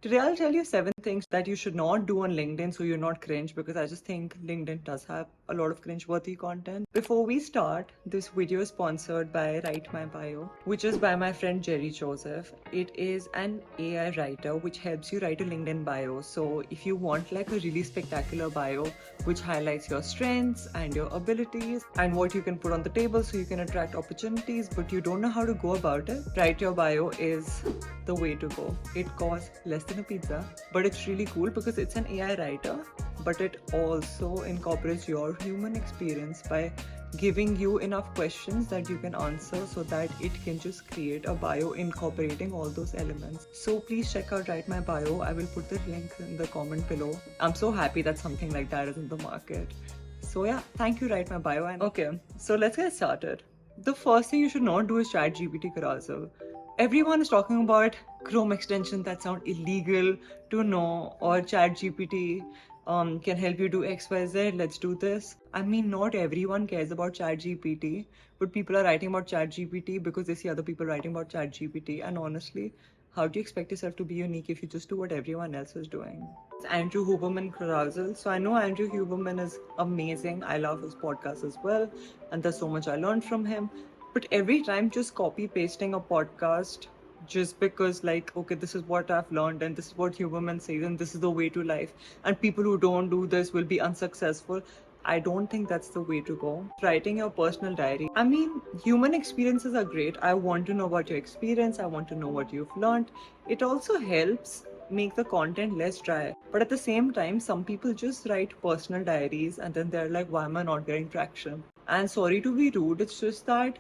Today I'll tell you 7 things that you should not do on LinkedIn so you're not cringe, because I just think LinkedIn does have a lot of cringe-worthy content. Before we start, this video is sponsored by Write My Bio, which is by my friend Jerry Joseph. It is an AI writer which helps you write a LinkedIn bio. So if you want like a really spectacular bio which highlights your strengths and your abilities and what you can put on the table so you can attract opportunities, but you don't know how to go about it, Write Your Bio is the way to go. It costs less than a pizza, but it's really cool because it's an AI writer, but it also incorporates your human experience by giving you enough questions that you can answer so that it can just create a bio incorporating all those elements. So please check out Write My Bio. I will put the link in the comment below. I'm so happy that something like that is in the market. So yeah, thank you, Write My Bio. And okay, so let's get started. The first thing you should not do is chat GPT carousel. Everyone is talking about Chrome extensions that sound illegal to know, or chat GPT can help you do XYZ, let's do this. I mean, not everyone cares about chat GPT, but people are writing about chat GPT because they see other people writing about chat GPT. And honestly, how do you expect yourself to be unique if you just do what everyone else is doing? It's Andrew Huberman carousel. So I know Andrew Huberman is amazing. I love his podcast as well, and there's so much I learned from him. But every time just copy pasting a podcast just because like, okay, this is what I've learned and this is what Huberman says and this is the way to life, and people who don't do this will be unsuccessful. I don't think that's the way to go. Writing your personal diary. I mean, human experiences are great. I want to know about your experience. I want to know what you've learned. It also helps make the content less dry. But at the same time, some people just write personal diaries and then they're like, why am I not getting traction? And sorry to be rude, it's just that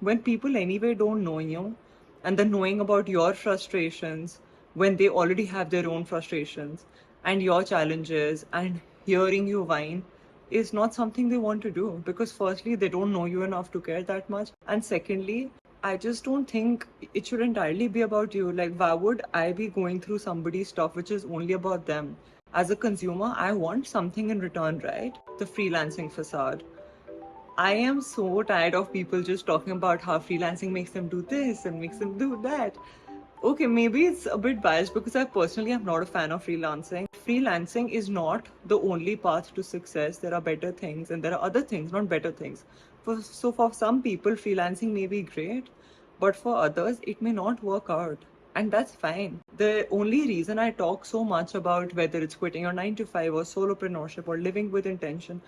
when people anyway don't know you, and then knowing about your frustrations when they already have their own frustrations and your challenges, and hearing you whine is not something they want to do, because firstly they don't know you enough to care that much, and secondly I just don't think it should entirely be about you. Like, why would I be going through somebody's stuff which is only about them? As a consumer, I want something in return, right? The freelancing facade. I am so tired of people just talking about how freelancing makes them do this and makes them do that. Okay, maybe it's a bit biased because I personally am not a fan of freelancing. Freelancing is not the only path to success. There are better things and there are other things, not better things. So for some people, freelancing may be great, but for others, it may not work out. And that's fine. The only reason I talk so much about whether it's quitting your 9 to 5 or solopreneurship or living with intention,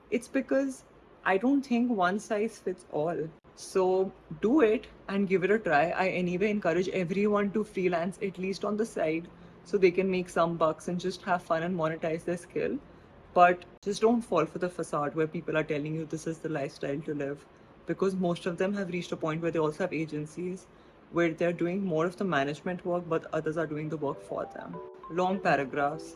it's because I don't think one size fits all. So do it and give it a try. I anyway encourage everyone to freelance at least on the side so they can make some bucks and just have fun and monetize their skill. But just don't fall for the facade where people are telling you this is the lifestyle to live, because most of them have reached a point where they also have agencies where they're doing more of the management work, but others are doing the work for them. Long paragraphs.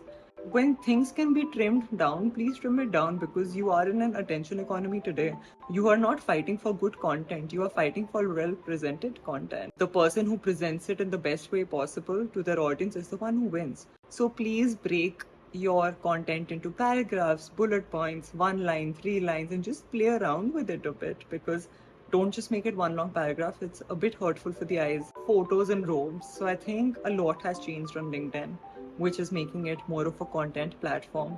When things can be trimmed down, please trim it down, because you are in an attention economy today. You are not fighting for good content, you are fighting for well presented content. The person who presents it in the best way possible to their audience is the one who wins. So please break your content into paragraphs, bullet points, one line, 3 lines, and just play around with it a bit, because don't just make it one long paragraph. It's a bit hurtful for the eyes. Photos and robes. So I think a lot has changed on LinkedIn, which is making it more of a content platform.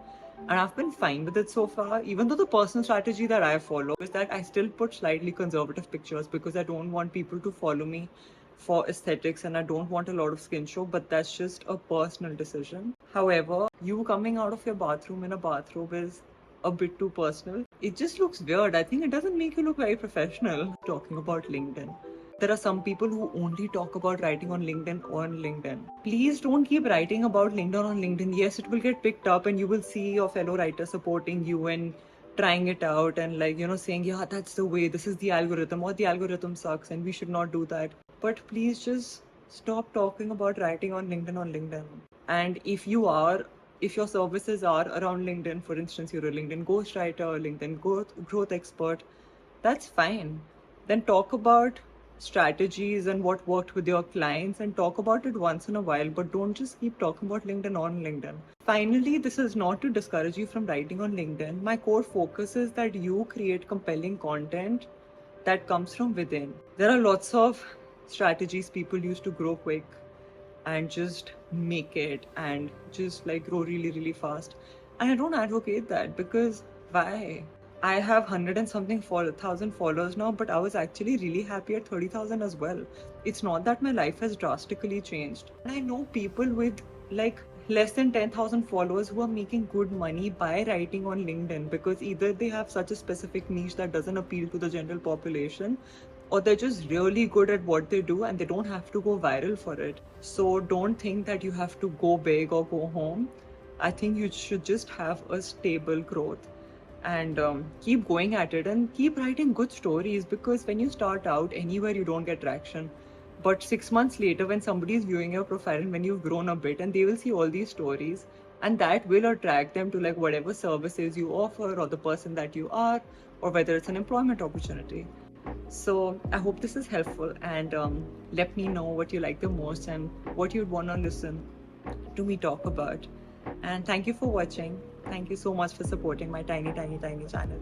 And I've been fine with it so far, even though the personal strategy that I follow is that I still put slightly conservative pictures because I don't want people to follow me for aesthetics and I don't want a lot of skin show, but that's just a personal decision. However, you coming out of your bathroom in a bathrobe is a bit too personal. It just looks weird. I think it doesn't make you look very professional. Talking about LinkedIn. There are some people who only talk about writing on LinkedIn. Please don't keep writing about LinkedIn on LinkedIn. Yes, it will get picked up and you will see your fellow writers supporting you and trying it out and like, saying, yeah, that's the way, this is the algorithm, or the algorithm sucks and we should not do that. But please just stop talking about writing on LinkedIn. And if your services are around LinkedIn, for instance, you're a LinkedIn ghostwriter, LinkedIn growth expert, that's fine. Then talk about strategies and what worked with your clients and talk about it once in a while, but don't just keep talking about LinkedIn on LinkedIn. Finally, this is not to discourage you from writing on LinkedIn. My core focus is that you create compelling content that comes from within. There are lots of strategies people use to grow quick. and just make it and just like grow really, really fast. And I don't advocate that, because why? I have 100 and something thousand followers now, but I was actually really happy at 30,000 as well. It's not that my life has drastically changed. And I know people with like less than 10,000 followers who are making good money by writing on LinkedIn, because either they have such a specific niche that doesn't appeal to the general population, or they're just really good at what they do and they don't have to go viral for it. So don't think that you have to go big or go home. I think you should just have a stable growth and keep going at it and keep writing good stories, because when you start out anywhere you don't get traction, but 6 months later when somebody is viewing your profile and when you've grown a bit, and they will see all these stories, and that will attract them to like whatever services you offer or the person that you are, or whether it's an employment opportunity. So I hope this is helpful, and let me know what you like the most and what you'd want to listen to me talk about. And thank you for watching. Thank you so much for supporting my tiny channel.